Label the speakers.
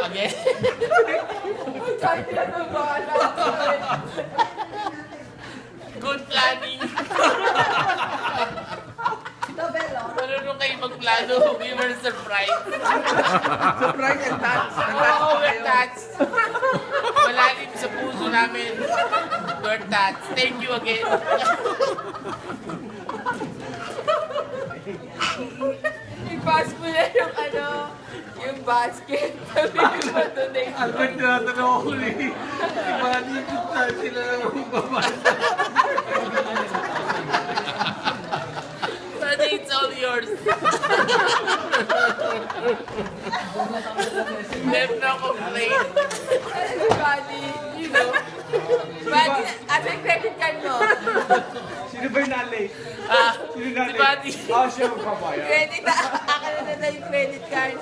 Speaker 1: again.
Speaker 2: Sabi na ng bahala.
Speaker 1: Good planning.
Speaker 2: Nobelo.
Speaker 1: Marunong kayo magplano. We were surprised.
Speaker 3: Surprise and touch.
Speaker 1: Oo, we're touched. Malalim sa puso namin. We're touched. Thank you again.
Speaker 2: I-pass mo na yung yung basket. Sabi mo doon eh.
Speaker 3: Albert, tinatanong ako ulit. Ipanigit na sila ng babasa.
Speaker 1: But it's all yours. There's no complaint.
Speaker 2: Buddy, you know. Buddy, asa yung credit card mo?
Speaker 3: Sino ba yung nalate? Sino
Speaker 1: Si
Speaker 3: nalate?
Speaker 1: Buddy.
Speaker 3: Ah, siya magpapaya.
Speaker 2: Credit, akin na yung credit card.